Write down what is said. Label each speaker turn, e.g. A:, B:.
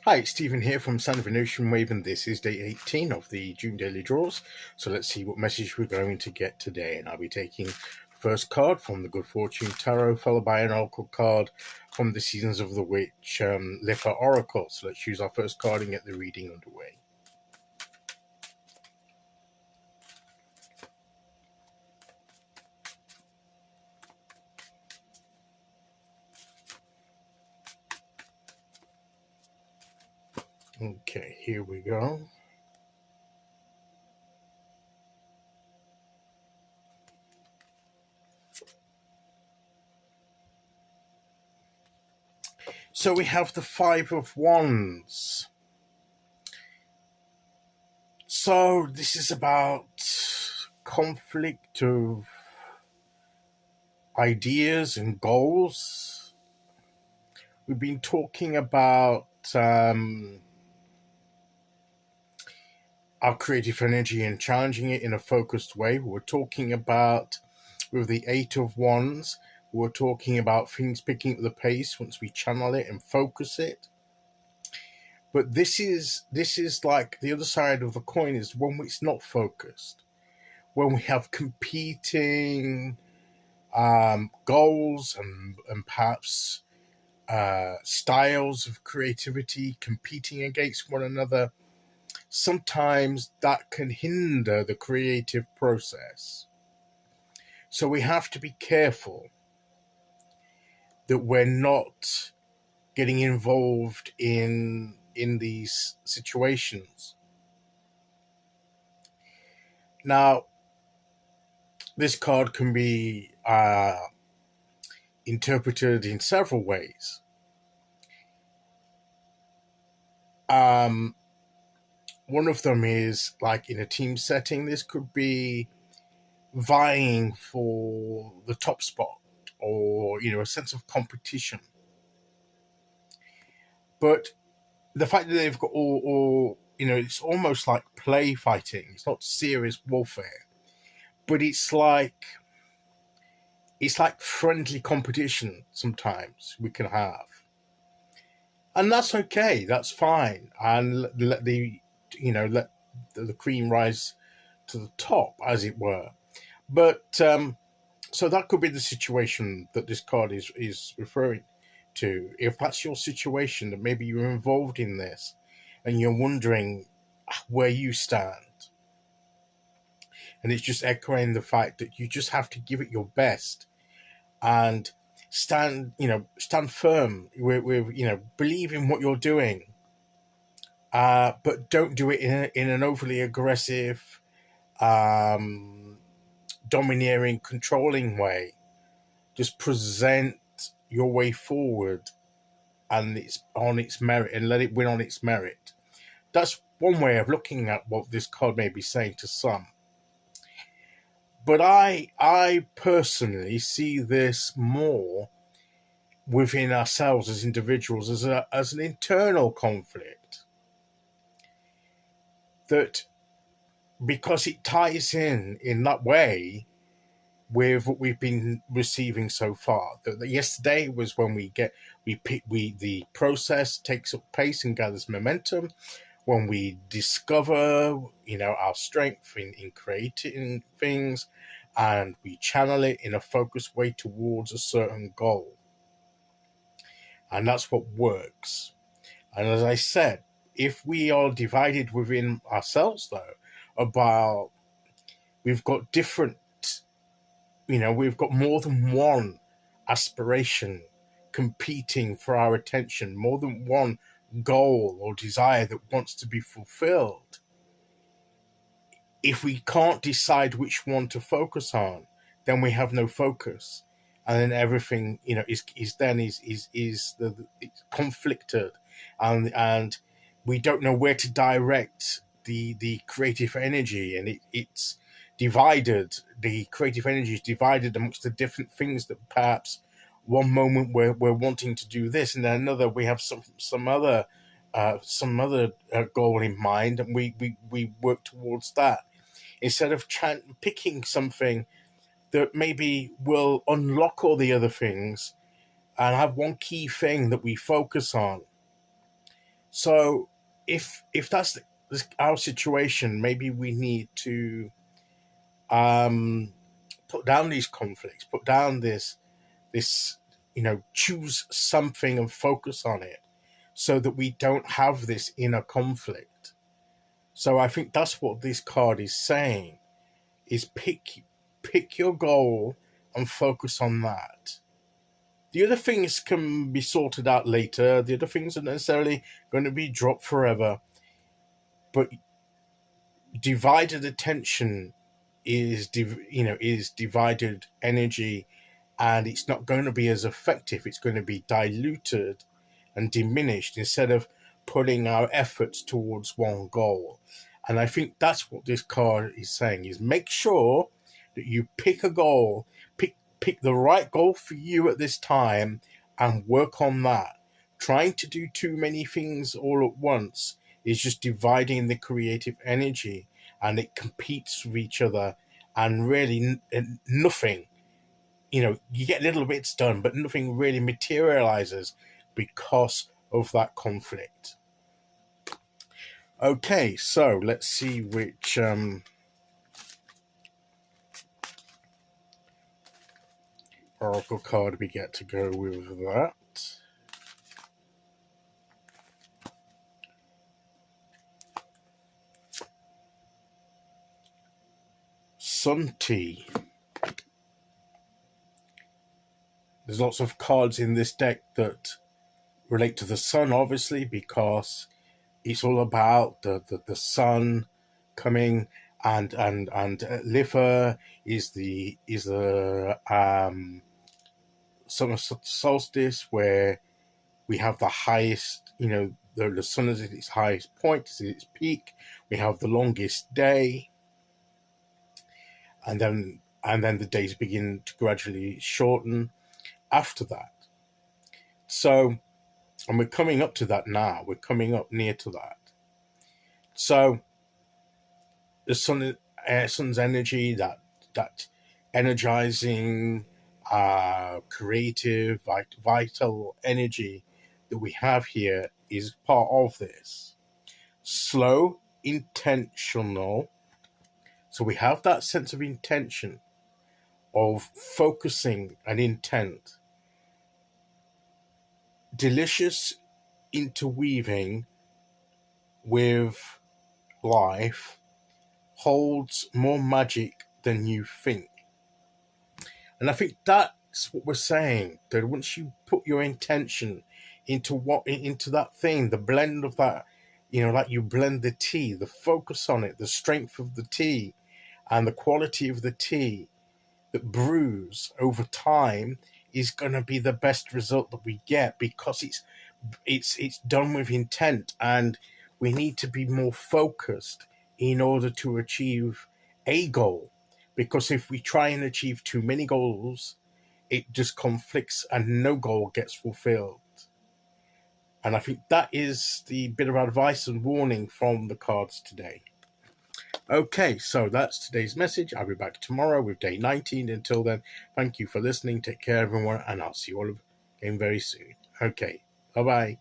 A: Hi, it's Stephen here from Sound of an Ocean Wave, and this is day 18 of the June Daily Draws. So let's see what message we're going to get today. And I'll be taking first card from the Good Fortune Tarot, followed by an Oracle card from the Seasons of the Witch Litha Oracle. So let's choose our first card and get the reading underway. Okay, here we go. So we have the Five of Wands. So this is about conflict of ideas and goals. We've been talking about our creative energy and challenging it in a focused way. We're talking about, with the Eight of Wands, we're talking about things picking up the pace once we channel it and focus it. But this is like the other side of the coin, is when it's not focused, when we have competing goals and perhaps styles of creativity competing against one another. Sometimes that can hinder the creative process. So we have to be careful that we're not getting involved in these situations. Now, this card can be interpreted in several ways. One of them is, like, in a team setting, this could be vying for the top spot, or a sense of competition. But the fact that they've got all it's almost like play fighting. It's not serious warfare, but it's like friendly competition. Sometimes we can have, and that's okay. That's fine, and let the cream rise to the top, as it were. But so that could be the situation that this card is referring to. If that's your situation, that maybe you're involved in this and you're wondering where you stand, and it's just echoing the fact that you just have to give it your best and stand firm with believe in what you're doing, but don't do it in an overly aggressive, domineering, controlling way. Just present your way forward, and it's on its merit, and let it win on its merit. That's one way of looking at what this card may be saying to some. But I personally see this more within ourselves as individuals, as an internal conflict, that because it ties in that way with what we've been receiving so far. That yesterday was when the process takes up pace and gathers momentum, when we discover our strength in creating things, and we channel it in a focused way towards a certain goal. And that's what works. And as I said, if we are divided within ourselves, though, about we've got we've got more than one aspiration competing for our attention, more than one goal or desire that wants to be fulfilled. If we can't decide which one to focus on, then we have no focus, and then everything is conflicted, and we don't know where to direct the creative energy, and it's divided. The creative energy is divided amongst the different things that perhaps one moment we're wanting to do this, and then another we have some other goal in mind, and we work towards that, instead of picking something that maybe will unlock all the other things and have one key thing that we focus on. So if that's our situation, maybe we need to put down these conflicts, put down this choose something and focus on it, so that we don't have this inner conflict. So I think that's what this card is saying: is pick your goal and focus on that. The other things can be sorted out later. The other things are necessarily going to be dropped forever. But divided attention is divided energy, and it's not going to be as effective. It's going to be diluted and diminished instead of putting our efforts towards one goal. And I think that's what this card is saying: is make sure that you pick a goal, pick the right goal for you at this time, and work on that. Trying to do too many things all at once is just dividing the creative energy, and it competes with each other, and really nothing, you get little bits done, but nothing really materializes because of that conflict. Okay, so let's see which oracle card we get to go with that. Sun Tea. There's lots of cards in this deck that relate to the sun, obviously, because it's all about the sun coming, and Litha is the summer solstice, where we have the highest, the sun is at its highest point, it's at its peak. We have the longest day, and then the days begin to gradually shorten after that. So, and we're coming up to that now. We're coming up near to that. So the sun's energy, that energizing, creative, vital energy that we have here is part of this. Slow, intentional. So we have that sense of intention, of focusing and intent. Delicious interweaving with life holds more magic than you think. And I think that's what we're saying, that once you put your intention into that thing, the blend of that, like you blend the tea, the focus on it, the strength of the tea and the quality of the tea that brews over time is going to be the best result that we get, because it's done with intent, and we need to be more focused in order to achieve a goal. Because if we try and achieve too many goals, it just conflicts and no goal gets fulfilled. And I think that is the bit of advice and warning from the cards today. Okay, so that's today's message. I'll be back tomorrow with day 19. Until then, thank you for listening. Take care, everyone, and I'll see you all again very soon. Okay, bye-bye.